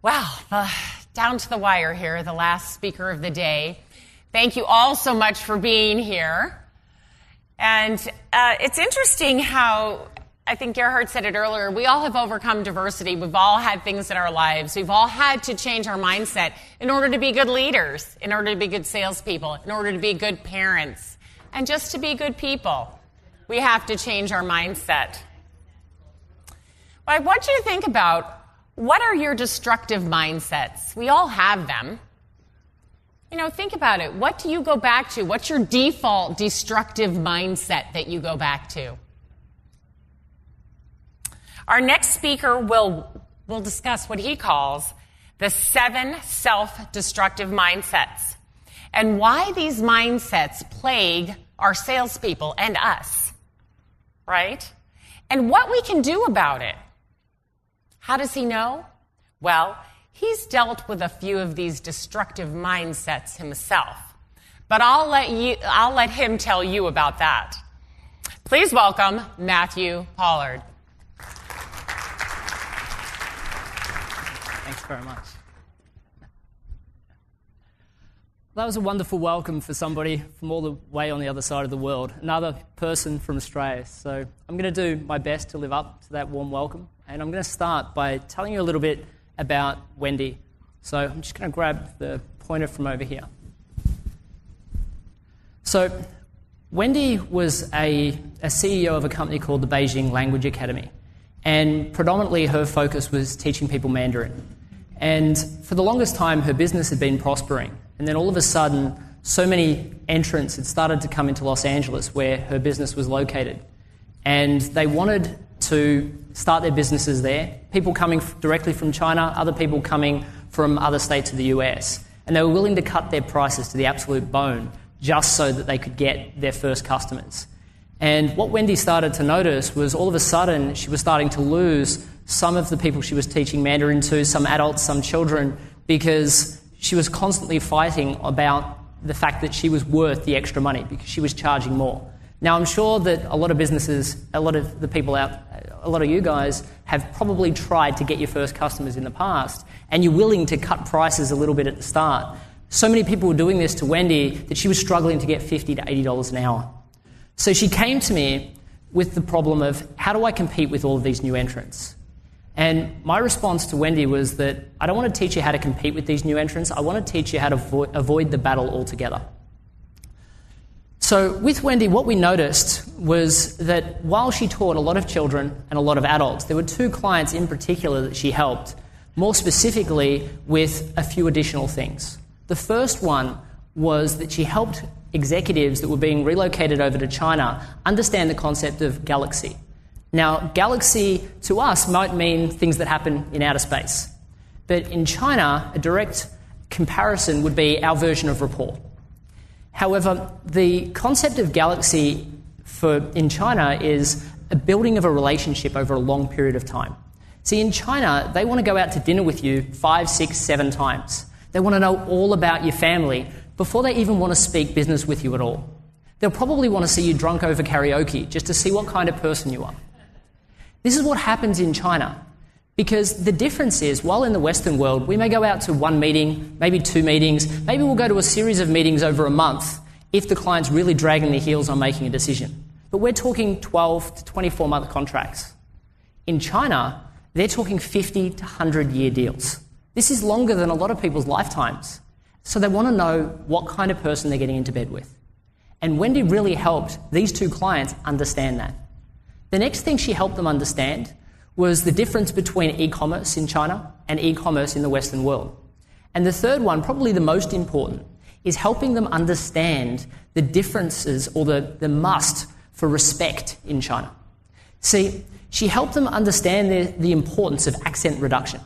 Well, down to the wire here, the last speaker of the day. Thank you all so much for being here. And it's interesting how, I think Gerhard said it earlier, we all have overcome diversity. We've all had things in our lives. We've all had to change our mindset in order to be good leaders, in order to be good salespeople, in order to be good parents, and just to be good people. We have to change our mindset. But I want you to think about, what are your destructive mindsets? We all have them. Think about it. What do you go back to? What's your default destructive mindset that you go back to? Our next speaker will discuss what he calls the 7 self-destructive mindsets and why these mindsets plague our salespeople and us, right? And what we can do about it. How does he know? Well, he's dealt with a few of these destructive mindsets himself. But I'll let him tell you about that. Please welcome Matthew Pollard. Thanks very much. That was a wonderful welcome for somebody from all the way on the other side of the world, another person from Australia. So I'm going to do my best to live up to that warm welcome. And I'm going to start by telling you a little bit about Wendy. So I'm just going to grab the pointer from over here. So Wendy was a CEO of a company called the Beijing Language Academy. And predominantly her focus was teaching people Mandarin. And for the longest time, her business had been prospering. And then all of a sudden, so many entrants had started to come into Los Angeles where her business was located. And they wanted to start their businesses there. People coming directly from China, other people coming from other states of the US. And they were willing to cut their prices to the absolute bone just so that they could get their first customers. And what Wendy started to notice was all of a sudden she was starting to lose some of the people she was teaching Mandarin to, some adults, some children, because she was constantly fighting about the fact that she was worth the extra money because she was charging more. Now, I'm sure that a lot of businesses, a lot of the people out, a lot of you guys have probably tried to get your first customers in the past, and you're willing to cut prices a little bit at the start. So many people were doing this to Wendy that she was struggling to get $50 to $80 an hour. So she came to me with the problem of, how do I compete with all of these new entrants? And my response to Wendy was that I don't want to teach you how to compete with these new entrants. I want to teach you how to avoid the battle altogether. So with Wendy, what we noticed was that while she taught a lot of children and a lot of adults, there were 2 clients in particular that she helped, more specifically with a few additional things. The first one was that she helped executives that were being relocated over to China understand the concept of galaxy. Now, galaxy to us might mean things that happen in outer space. But in China, a direct comparison would be our version of rapport. However, the concept of galaxy in China is a building of a relationship over a long period of time. See, in China, they want to go out to dinner with you 5, 6, 7 times. They want to know all about your family before they even want to speak business with you at all. They'll probably want to see you drunk over karaoke just to see what kind of person you are. This is what happens in China. Because the difference is, while in the Western world, we may go out to 1 meeting, maybe 2 meetings, maybe we'll go to a series of meetings over a month if the client's really dragging their heels on making a decision. But we're talking 12 to 24-month contracts. In China, they're talking 50 to 100-year deals. This is longer than a lot of people's lifetimes. So they want to know what kind of person they're getting into bed with. And Wendy really helped these 2 clients understand that. The next thing she helped them understand was the difference between e-commerce in China and e-commerce in the Western world. And the third one, probably the most important, is helping them understand the differences or the must for respect in China. See, she helped them understand the importance of accent reduction.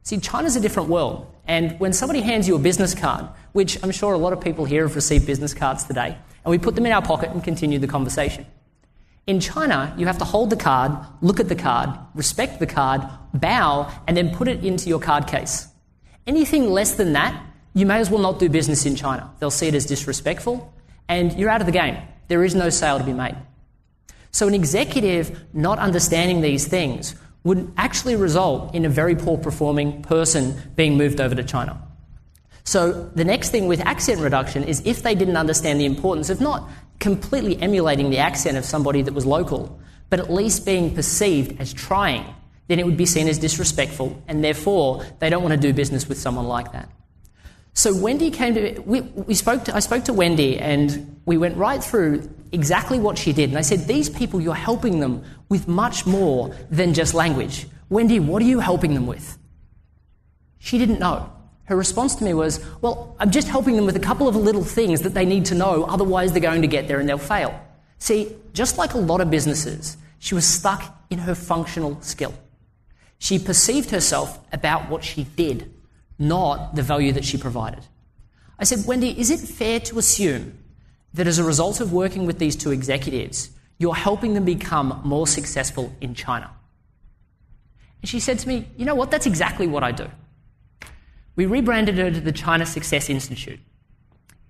See, China's a different world, and when somebody hands you a business card, which I'm sure a lot of people here have received business cards today, and we put them in our pocket and continue the conversation. In China, you have to hold the card, look at the card, respect the card, bow, and then put it into your card case. Anything less than that, you may as well not do business in China. They'll see it as disrespectful, and you're out of the game. There is no sale to be made. So an executive not understanding these things would actually result in a very poor performing person being moved over to China. So the next thing with accent reduction is if they didn't understand the importance of not completely emulating the accent of somebody that was local, but at least being perceived as trying, then it would be seen as disrespectful, and therefore they don't want to do business with someone like that. So Wendy came to I spoke to Wendy, and we went right through exactly what she did. And I said, these people, you're helping them with much more than just language. Wendy, what are you helping them with? She didn't know. Her response to me was, well, I'm just helping them with a couple of little things that they need to know, otherwise they're going to get there and they'll fail. See, just like a lot of businesses, she was stuck in her functional skill. She perceived herself about what she did, not the value that she provided. I said, Wendy, is it fair to assume that as a result of working with these two executives, you're helping them become more successful in China? And she said to me, you know what, that's exactly what I do. We rebranded her to the China Success Institute.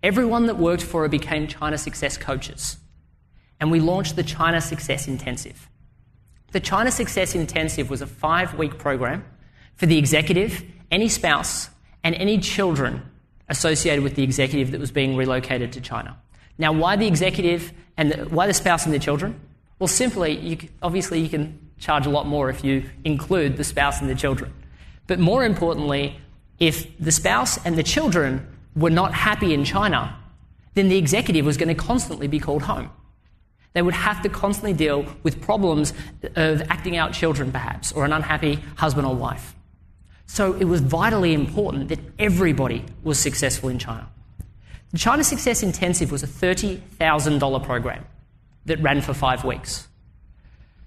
Everyone that worked for her became China Success coaches. And we launched the China Success Intensive. The China Success Intensive was a 5-week program for the executive, any spouse, and any children associated with the executive that was being relocated to China. Now, why the executive and why the spouse and the children? Well, simply, obviously you can charge a lot more if you include the spouse and the children. But more importantly, if the spouse and the children were not happy in China, then the executive was going to constantly be called home. They would have to constantly deal with problems of acting out children, perhaps, or an unhappy husband or wife. So it was vitally important that everybody was successful in China. The China Success Intensive was a $30,000 program that ran for 5 weeks.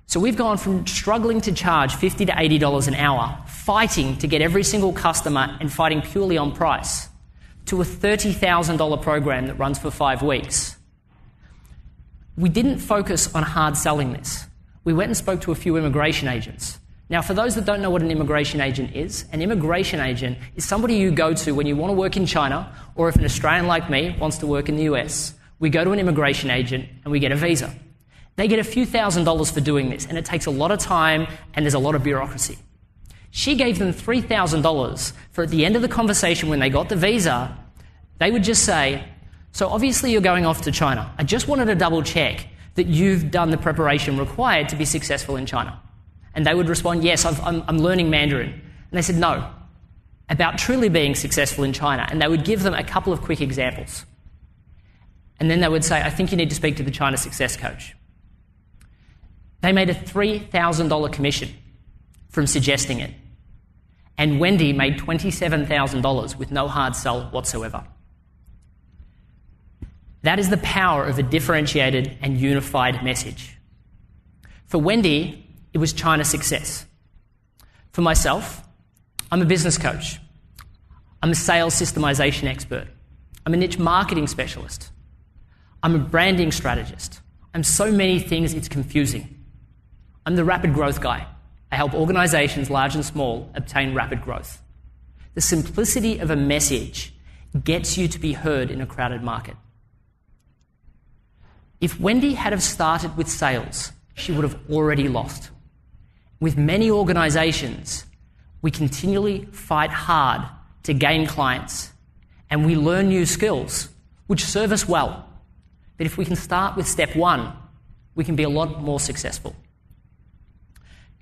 So we've gone from struggling to charge $50 to $80 an hour, fighting to get every single customer and fighting purely on price, to a $30,000 program that runs for 5 weeks. We didn't focus on hard selling this. We went and spoke to a few immigration agents. Now, for those that don't know what an immigration agent is somebody you go to when you want to work in China, or if an Australian like me wants to work in the US. We go to an immigration agent and we get a visa. They get a few $1,000s for doing this, and it takes a lot of time and there's a lot of bureaucracy. She gave them $3,000 for at the end of the conversation when they got the visa, they would just say, so obviously you're going off to China. I just wanted to double check that you've done the preparation required to be successful in China. And they would respond, yes, I'm learning Mandarin. And they said, no, about truly being successful in China. And they would give them a couple of quick examples. And then they would say, I think you need to speak to the China Success Coach. They made a $3,000 commission from suggesting it. And Wendy made $27,000 with no hard sell whatsoever. That is the power of a differentiated and unified message. For Wendy, it was China Success. For myself, I'm a business coach. I'm a sales systemization expert. I'm a niche marketing specialist. I'm a branding strategist. I'm so many things it's confusing. I'm the rapid growth guy. I help organizations, large and small, obtain rapid growth. The simplicity of a message gets you to be heard in a crowded market. If Wendy had have started with sales, she would have already lost. With many organizations, we continually fight hard to gain clients, and we learn new skills, which serve us well. But if we can start with step 1, we can be a lot more successful.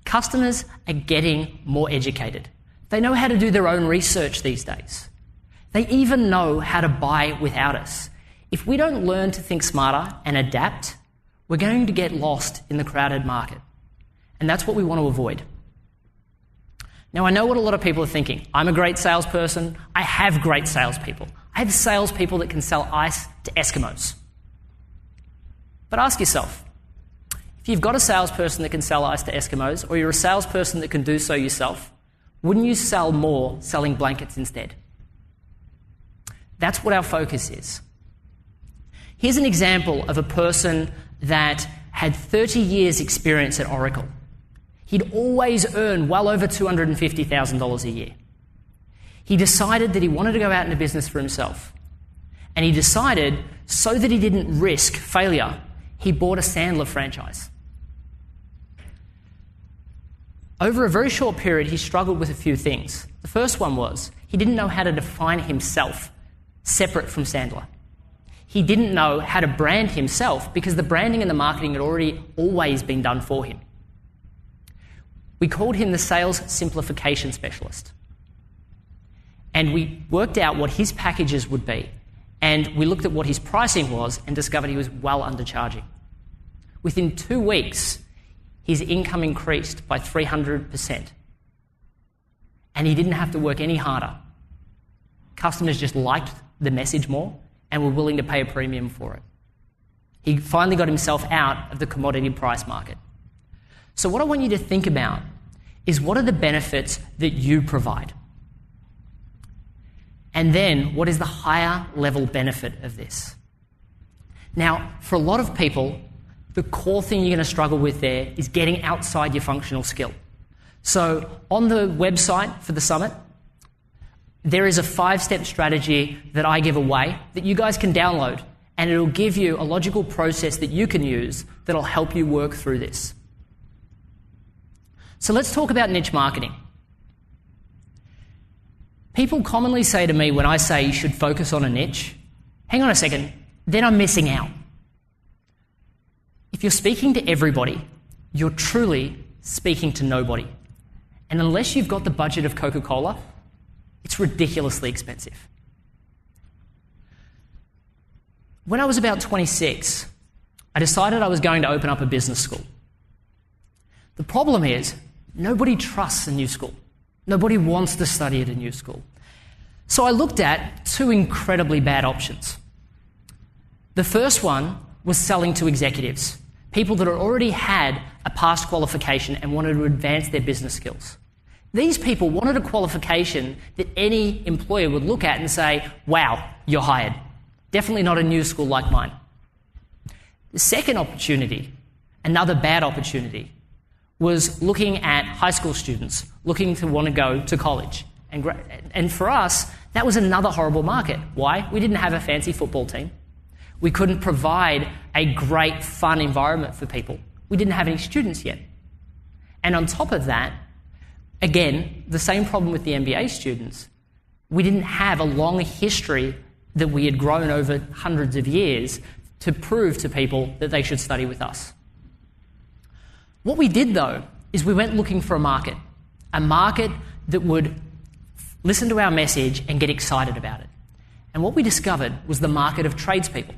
Customers are getting more educated. They know how to do their own research these days. They even know how to buy without us. If we don't learn to think smarter and adapt, we're going to get lost in the crowded market. And that's what we want to avoid. Now, I know what a lot of people are thinking. I'm a great salesperson. I have great salespeople. I have salespeople that can sell ice to Eskimos. But ask yourself, if you've got a salesperson that can sell ice to Eskimos, or you're a salesperson that can do so yourself, wouldn't you sell more selling blankets instead? That's what our focus is. Here's an example of a person that had 30 years experience at Oracle. He'd always earned well over $250,000 a year. He decided that he wanted to go out into business for himself. And he decided, so that he didn't risk failure, he bought a Sandler franchise. over a very short period, he struggled with a few things. The first one was he didn't know how to define himself separate from Sandler. He didn't know how to brand himself because the branding and the marketing had already always been done for him. We called him the sales simplification specialist. And we worked out what his packages would be. And we looked at what his pricing was and discovered he was well undercharging. Within 2 weeks, his income increased by 300%. And he didn't have to work any harder. Customers just liked the message more and were willing to pay a premium for it. He finally got himself out of the commodity price market. So what I want you to think about is what are the benefits that you provide? And then what is the higher level benefit of this? Now, for a lot of people, the core thing you're going to struggle with there is getting outside your functional skill. So on the website for the summit, there is a 5-step strategy that I give away that you guys can download, and it'll give you a logical process that you can use that'll help you work through this. So let's talk about niche marketing. People commonly say to me when I say you should focus on a niche, hang on a second, then I'm missing out. If you're speaking to everybody, you're truly speaking to nobody. And unless you've got the budget of Coca-Cola, it's ridiculously expensive. When I was about 26, I decided I was going to open up a business school. The problem is, nobody trusts a new school. Nobody wants to study at a new school. So I looked at 2 incredibly bad options. The first one was selling to executives, people that had already had a past qualification and wanted to advance their business skills. These people wanted a qualification that any employer would look at and say, wow, you're hired. Definitely not a new school like mine. The second opportunity, another bad opportunity, was looking at high school students looking to want to go to college. And for us, that was another horrible market. Why? We didn't have a fancy football team. We couldn't provide a great, fun environment for people. We didn't have any students yet. And on top of that, again, the same problem with the MBA students. We didn't have a long history that we had grown over hundreds of years to prove to people that they should study with us. What we did, though, is we went looking for a market that would listen to our message and get excited about it. And what we discovered was the market of tradespeople.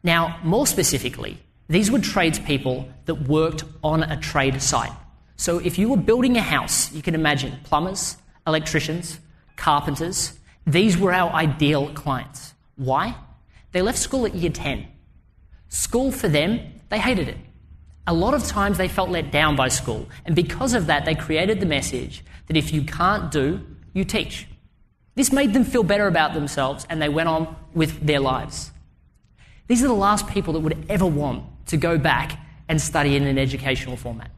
Now, more specifically, these were tradespeople that worked on a trade site. So if you were building a house, you can imagine plumbers, electricians, carpenters. These were our ideal clients. Why? They left school at year 10. School for them, they hated it. A lot of times they felt let down by school, and because of that they created the message that if you can't do, you teach. This made them feel better about themselves and they went on with their lives. These are the last people that would ever want to go back and study in an educational format.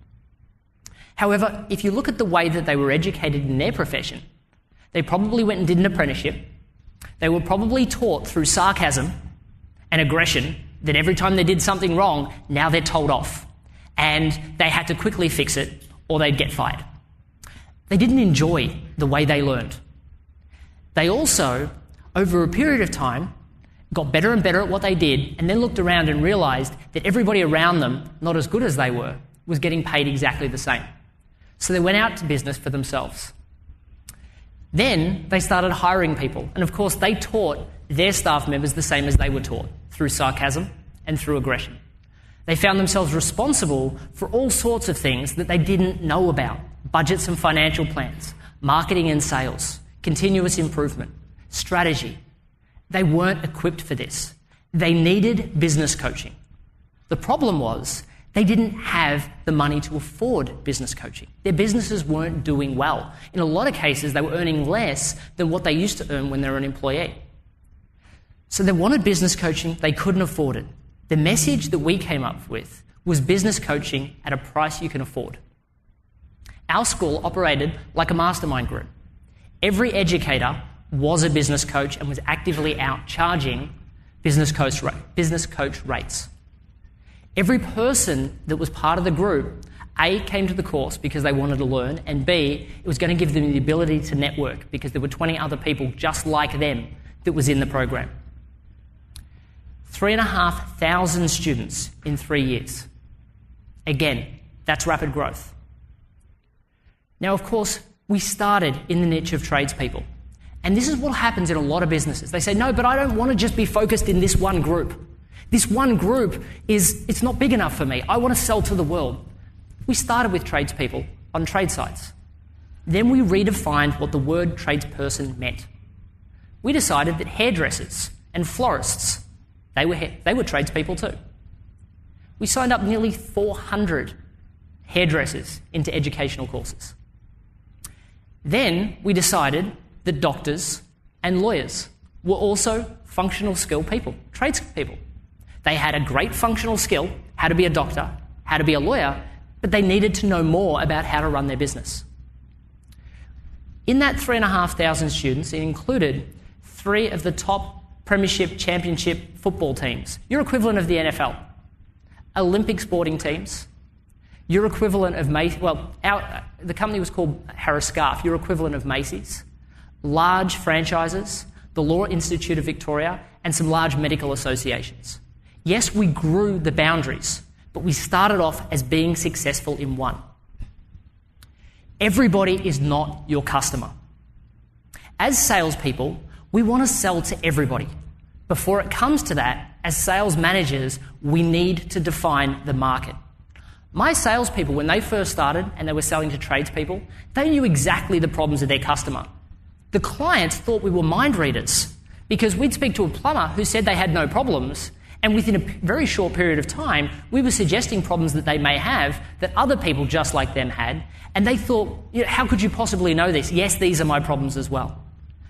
However, if you look at the way that they were educated in their profession, they probably went and did an apprenticeship. They were probably taught through sarcasm and aggression that every time they did something wrong, now they're told off. And they had to quickly fix it or they'd get fired. They didn't enjoy the way they learned. They also, over a period of time, got better and better at what they did and then looked around and realised that everybody around them, not as good as they were, was getting paid exactly the same. So they went out to business for themselves. Then they started hiring people. And of course, they taught their staff members the same as they were taught, through sarcasm and through aggression. They found themselves responsible for all sorts of things that they didn't know about. Budgets and financial plans, marketing and sales, continuous improvement, strategy. They weren't equipped for this. They needed business coaching. The problem was they didn't have the money to afford business coaching. Their businesses weren't doing well. In a lot of cases, they were earning less than what they used to earn when they were an employee. So they wanted business coaching, they couldn't afford it. The message that we came up with was business coaching at a price you can afford. Our school operated like a mastermind group. Every educator was a business coach and was actively out charging business coach rates. Every person that was part of the group A, came to the course because they wanted to learn, and B, it was going to give them the ability to network because there were 20 other people just like them that was in the program. 3,500 students in 3 years. Again, that's rapid growth. Now, of course, we started in the niche of tradespeople. And this is what happens in a lot of businesses. They say, no, but I don't want to just be focused in this one group. This one group it's not big enough for me. I want to sell to the world. We started with tradespeople on trade sites. Then we redefined what the word tradesperson meant. We decided that hairdressers and florists, they were tradespeople too. We signed up nearly 400 hairdressers into educational courses. Then we decided that doctors and lawyers were also functional skill people, tradespeople. They had a great functional skill, how to be a doctor, how to be a lawyer, but they needed to know more about how to run their business. In that 3,500 students, it included 3 of the top premiership, championship football teams, your equivalent of the NFL, Olympic sporting teams, your equivalent of Macy's, the company was called Harris Scarfe, your equivalent of Macy's, large franchises, the Law Institute of Victoria, and some large medical associations. Yes, we grew the boundaries, but we started off as being successful in one. Everybody is not your customer. As salespeople, we want to sell to everybody. Before it comes to that, as sales managers, we need to define the market. My salespeople, when they first started and they were selling to tradespeople, they knew exactly the problems of their customer. The clients thought we were mind readers because we'd speak to a plumber who said they had no problems, and within a very short period of time, we were suggesting problems that they may have that other people just like them had, and they thought, how could you possibly know this? Yes, these are my problems as well.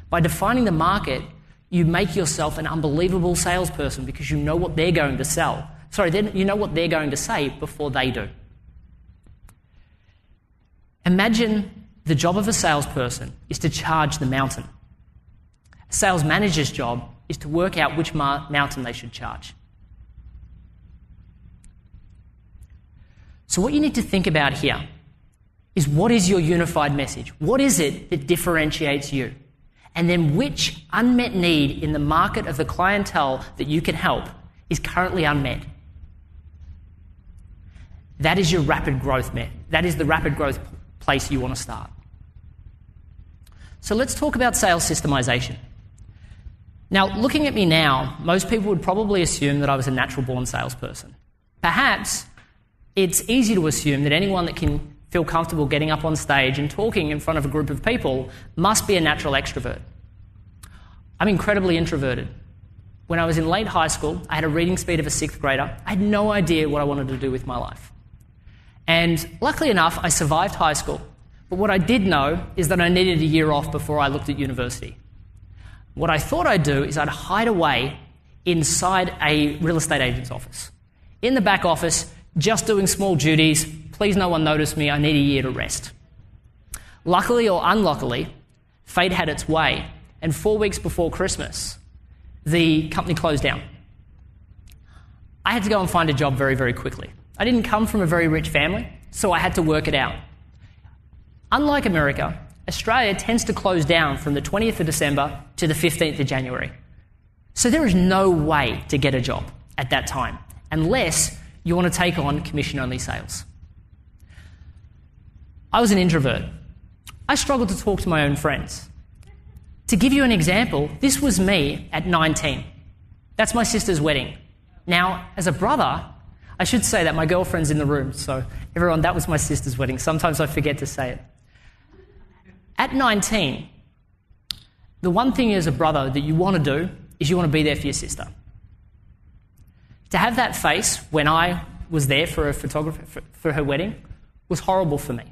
By defining the market, you make yourself an unbelievable salesperson because you know what they're going to sell. You know what they're going to say before they do. Imagine the job of a salesperson is to charge the mountain. A sales manager's job is to work out which mountain they should charge. So what you need to think about here is, what is your unified message? What is it that differentiates you? And then which unmet need in the market of the clientele that you can help is currently unmet? That is your rapid growth That is the rapid growth place you want to start. So let's talk about sales systemization. Now, looking at me now, most people would probably assume that I was a natural-born salesperson. Perhaps it's easy to assume that anyone that can feel comfortable getting up on stage and talking in front of a group of people must be a natural extrovert. I'm incredibly introverted. When I was in late high school, I had a reading speed of a 6th grader. I had no idea what I wanted to do with my life. And luckily enough, I survived high school. But what I did know is that I needed a year off before I looked at university. What I thought I'd do is I'd hide away inside a real estate agent's office. In the back office, just doing small duties. Please no one notice me, I need a year to rest. Luckily or unluckily, fate had its way, and 4 weeks before Christmas, the company closed down. I had to go and find a job very, very quickly. I didn't come from a very rich family, so I had to work it out. Unlike America, Australia tends to close down from the 20th of December to the 15th of January. So there is no way to get a job at that time, unless you want to take on commission-only sales. I was an introvert. I struggled to talk to my own friends. To give you an example, this was me at 19. That's my sister's wedding. Now, as a brother, I should say that my girlfriend's in the room, so everyone, that was my sister's wedding. Sometimes I forget to say it. At 19, the one thing as a brother that you want to do is you want to be there for your sister. To have that face when I was there for a photographer for her wedding was horrible for me.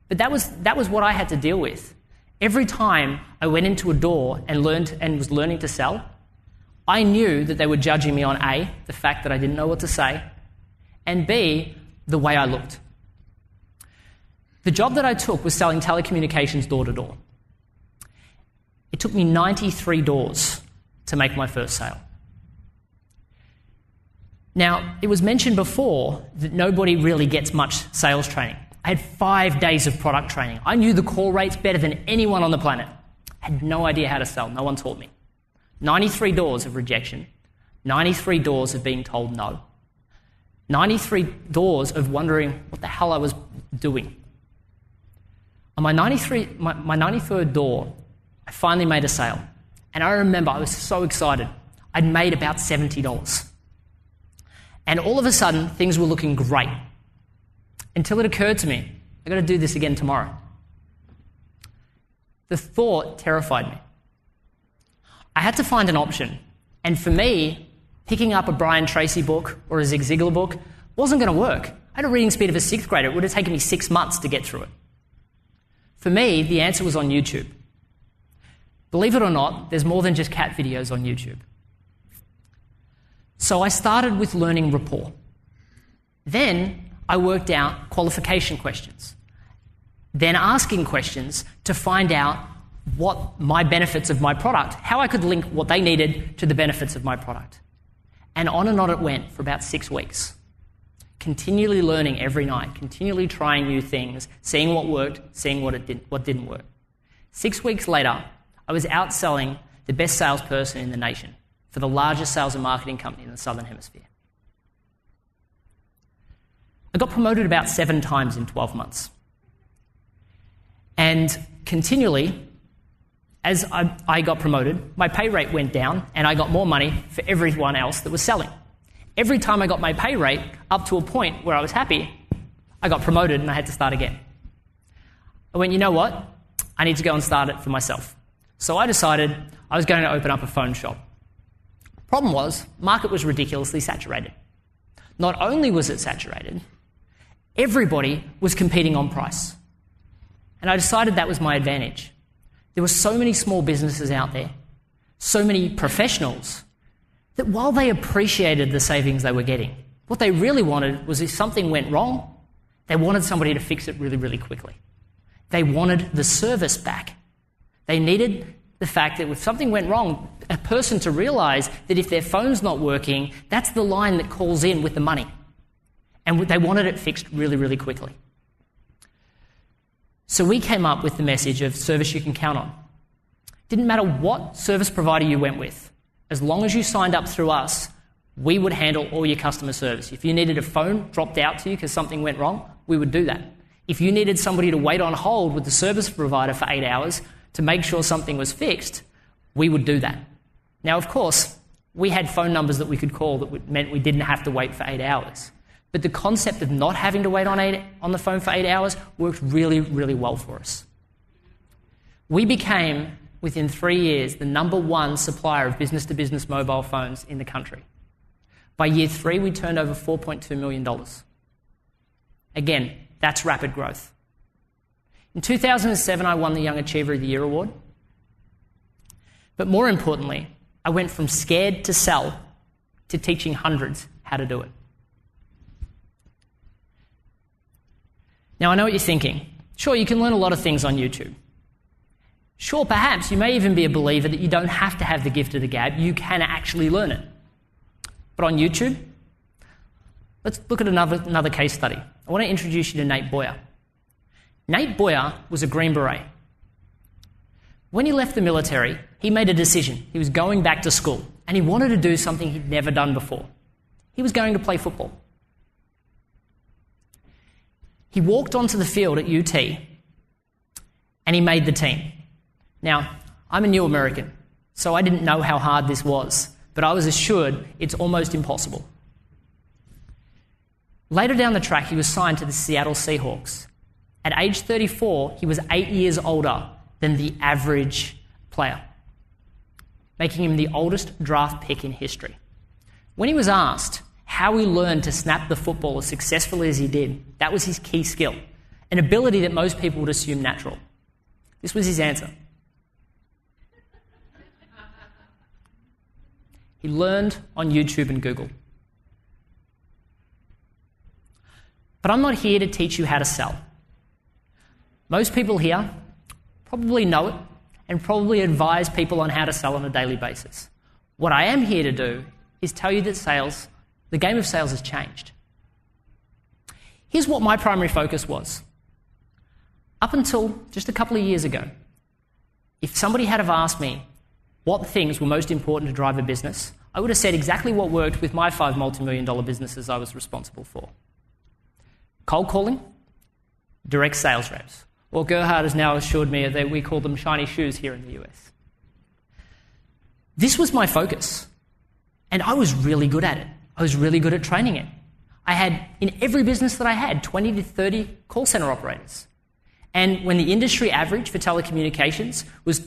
But that was what I had to deal with. Every time I went into a door and was learning to sell, I knew that they were judging me on A, the fact that I didn't know what to say, and B, the way I looked. The job that I took was selling telecommunications door to door. It took me 93 doors to make my first sale. Now, it was mentioned before that nobody really gets much sales training. I had 5 days of product training. I knew the call rates better than anyone on the planet. I had no idea how to sell. No one taught me. 93 doors of rejection. 93 doors of being told no. 93 doors of wondering what the hell I was doing. On my 93rd door, I finally made a sale. And I remember I was so excited. I'd made about $70. And all of a sudden, things were looking great. Until it occurred to me, I've got to do this again tomorrow. The thought terrified me. I had to find an option. And for me, picking up a Brian Tracy book or a Zig Ziglar book wasn't going to work. I had a reading speed of a 6th grader. It would have taken me 6 months to get through it. For me, the answer was on YouTube. Believe it or not, there's more than just cat videos on YouTube. So I started with learning rapport. Then I worked out qualification questions. Then asking questions to find out what my benefits of my product, how I could link what they needed to the benefits of my product. And on it went for about 6 weeks. Continually learning every night, continually trying new things, seeing what worked, seeing what didn't work. 6 weeks later, I was outselling the best salesperson in the nation for the largest sales and marketing company in the Southern Hemisphere. I got promoted about 7 times in 12 months. And continually, as I got promoted, my pay rate went down and I got more money for everyone else that was selling. Every time I got my pay rate up to a point where I was happy, I got promoted and I had to start again. I went, you know what? I need to go and start it for myself. So I decided I was going to open up a phone shop. Problem was, market was ridiculously saturated. Not only was it saturated, everybody was competing on price. And I decided that was my advantage. There were so many small businesses out there, so many professionals, that while they appreciated the savings they were getting, what they really wanted was if something went wrong, they wanted somebody to fix it really, really quickly. They wanted the service back. They needed the fact that if something went wrong, a person to realise that if their phone's not working, that's the line that calls in with the money. And they wanted it fixed really, really quickly. So we came up with the message of service you can count on. Didn't matter what service provider you went with. As long as you signed up through us, we would handle all your customer service. If you needed a phone dropped out to you because something went wrong, we would do that. If you needed somebody to wait on hold with the service provider for 8 hours to make sure something was fixed, we would do that. Now, of course, we had phone numbers that we could call that meant we didn't have to wait for 8 hours. But the concept of not having to wait on the phone for 8 hours worked really, really well for us. We became, within 3 years, the #1 supplier of business-to-business mobile phones in the country. By year 3, we turned over $4.2 million. Again, that's rapid growth. In 2007, I won the Young Achiever of the Year award. But more importantly, I went from scared to sell to teaching hundreds how to do it. Now, I know what you're thinking. Sure, you can learn a lot of things on YouTube. Sure, perhaps you may even be a believer that you don't have to have the gift of the gab, you can actually learn it. But on YouTube, let's look at another case study. I want to introduce you to Nate Boyer. Nate Boyer was a Green Beret. When he left the military, he made a decision. He was going back to school, and he wanted to do something he'd never done before. He was going to play football. He walked onto the field at UT, and he made the team. Now, I'm a new American, so I didn't know how hard this was, but I was assured it's almost impossible. Later down the track, he was signed to the Seattle Seahawks. At age 34, he was 8 years older than the average player, making him the oldest draft pick in history. When he was asked how he learned to snap the football as successfully as he did, that was his key skill, an ability that most people would assume natural. This was his answer. He learned on YouTube and Google. But I'm not here to teach you how to sell. Most people here probably know it and probably advise people on how to sell on a daily basis. What I am here to do is tell you that sales The game of sales has changed. Here's what my primary focus was. Up until just a couple of years ago, if somebody had have asked me what things were most important to drive a business, I would have said exactly what worked with my 5 multi-million-dollar businesses I was responsible for. Cold calling, direct sales reps. Or Gerhard has now assured me that we call them shiny shoes here in the US. This was my focus, and I was really good at it. I was really good at training it. I had, in every business that I had, 20 to 30 call center operators. And when the industry average for telecommunications was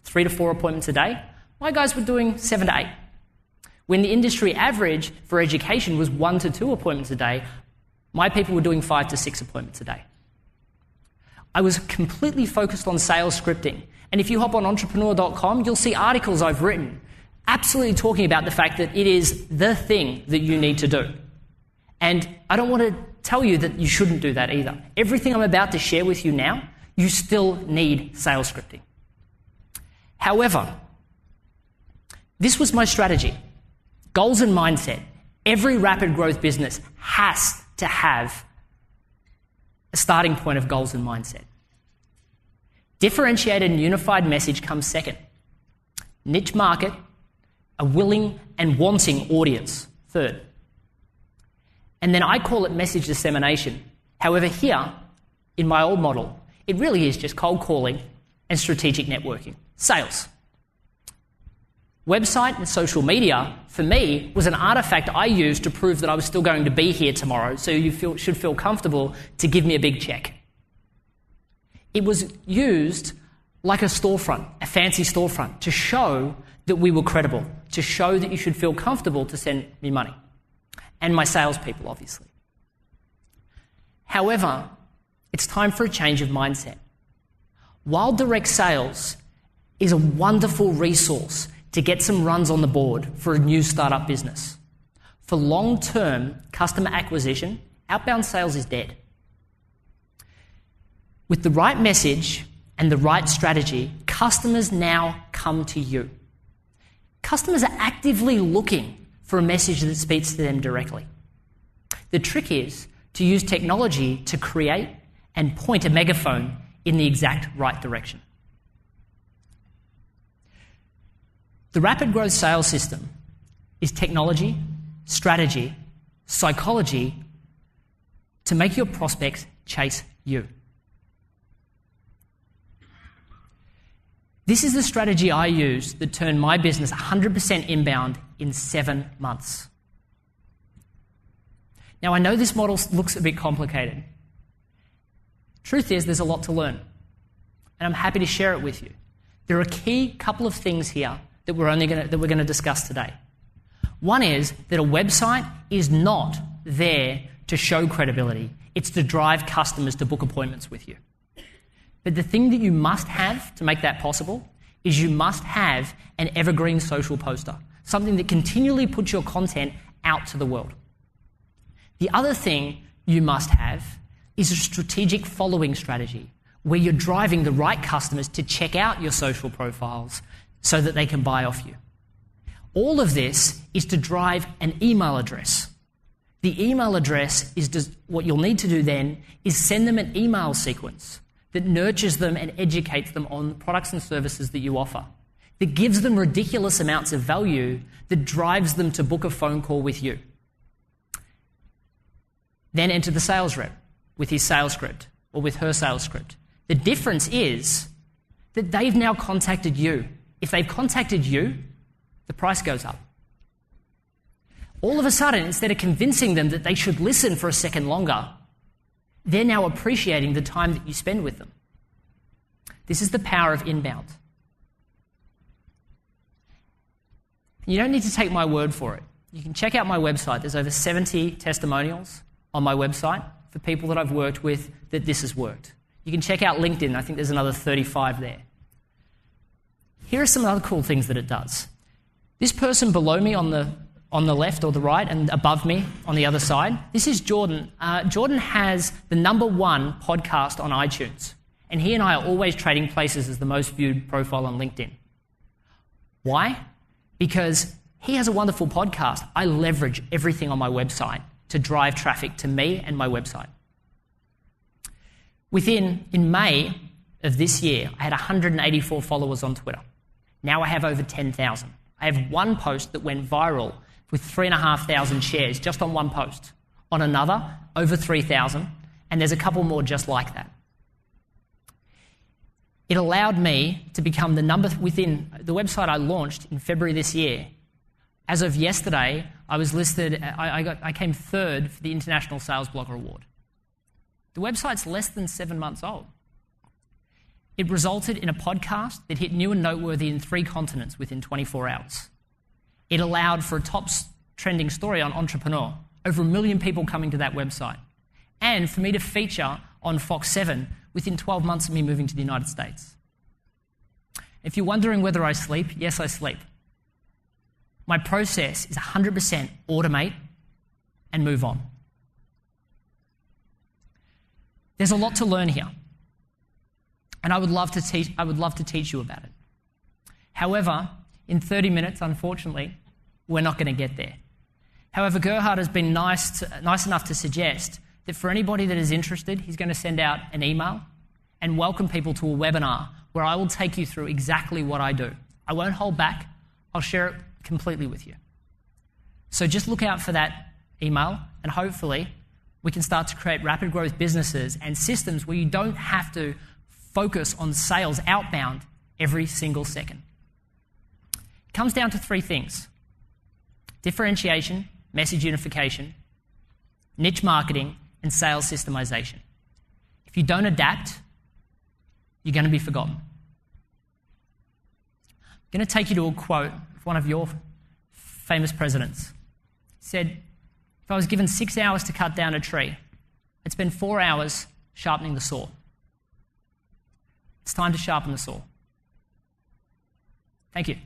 3 to 4 appointments a day, my guys were doing 7 to 8. When the industry average for education was 1 to 2 appointments a day, my people were doing 5 to 6 appointments a day. I was completely focused on sales scripting. And if you hop on entrepreneur.com, you'll see articles I've written absolutely talking about the fact that it is the thing that you need to do. And I don't want to tell you that you shouldn't do that either. Everything I'm about to share with you now, you still need sales scripting. However, this was my strategy. Goals and mindset. Every rapid growth business has to have a starting point of goals and mindset. Differentiated and unified message comes second. Niche market, a willing and wanting audience, third. And then I call it message dissemination. However, here, in my old model, it really is just cold calling and strategic networking. Sales. Website and social media, for me, was an artifact I used to prove that I was still going to be here tomorrow, so you should feel comfortable to give me a big check. It was used like a storefront, a fancy storefront, to show that we were credible, to show that you should feel comfortable to send me money. And my salespeople, obviously. However, it's time for a change of mindset. While direct sales is a wonderful resource to get some runs on the board for a new startup business, for long-term customer acquisition, outbound sales is dead. With the right message and the right strategy, customers now come to you. Customers are actively looking for a message that speaks to them directly. The trick is to use technology to create and point a megaphone in the exact right direction. The rapid growth sales system is technology, strategy, psychology to make your prospects chase you. This is the strategy I used that turned my business 100% inbound in 7 months. Now, I know this model looks a bit complicated. Truth is, there's a lot to learn, and I'm happy to share it with you. There are a key couple of things here that we're going to discuss today. One is that a website is not there to show credibility. It's to drive customers to book appointments with you. But the thing that you must have to make that possible is you must have an evergreen social poster, something that continually puts your content out to the world. The other thing you must have is a strategic following strategy where you're driving the right customers to check out your social profiles so that they can buy off you. All of this is to drive an email address. The email address is what you'll need to do then is send them an email sequence that nurtures them and educates them on the products and services that you offer, that gives them ridiculous amounts of value, that drives them to book a phone call with you. Then enter the sales rep with his sales script or with her sales script. The difference is that they've now contacted you. If they've contacted you, the price goes up. All of a sudden, instead of convincing them that they should listen for a second longer, they're now appreciating the time that you spend with them. This is the power of inbound. You don't need to take my word for it. You can check out my website. There's over 70 testimonials on my website for people that I've worked with that this has worked. You can check out LinkedIn. I think there's another 35 there. Here are some other cool things that it does. This person below me on the left or the right and above me on the other side, this is Jordan. Jordan has the #1 podcast on iTunes. And he and I are always trading places as the most viewed profile on LinkedIn. Why? Because he has a wonderful podcast. I leverage everything on my website to drive traffic to me and my website. In May of this year, I had 184 followers on Twitter. Now I have over 10,000. I have one post that went viral with 3,500 shares just on one post. On another, over 3,000, and there's a couple more just like that. It allowed me to become the number within the website I launched in February this year. As of yesterday, I was listed, I came third for the International Sales Blogger Award. The website's less than 7 months old. It resulted in a podcast that hit new and noteworthy in 3 continents within 24 hours. It allowed for a top trending story on Entrepreneur, over 1 million people coming to that website, and for me to feature on Fox 7 within 12 months of me moving to the United States. If you're wondering whether I sleep, yes, I sleep. My process is 100% automate and move on. There's a lot to learn here, and I would love to teach you about it. However, in 30 minutes, unfortunately, we're not going to get there. However, Gerhard has been nice enough to suggest that for anybody that is interested, he's going to send out an email and welcome people to a webinar where I will take you through exactly what I do. I won't hold back. I'll share it completely with you. So just look out for that email, and hopefully we can start to create rapid growth businesses and systems where you don't have to focus on sales outbound every single second. It comes down to 3 things: differentiation, message unification, niche marketing, and sales systemization. If you don't adapt, you're going to be forgotten. I'm going to take you to a quote of one of your famous presidents. He said, "If I was given 6 hours to cut down a tree, I'd spend 4 hours sharpening the saw." It's time to sharpen the saw. Thank you.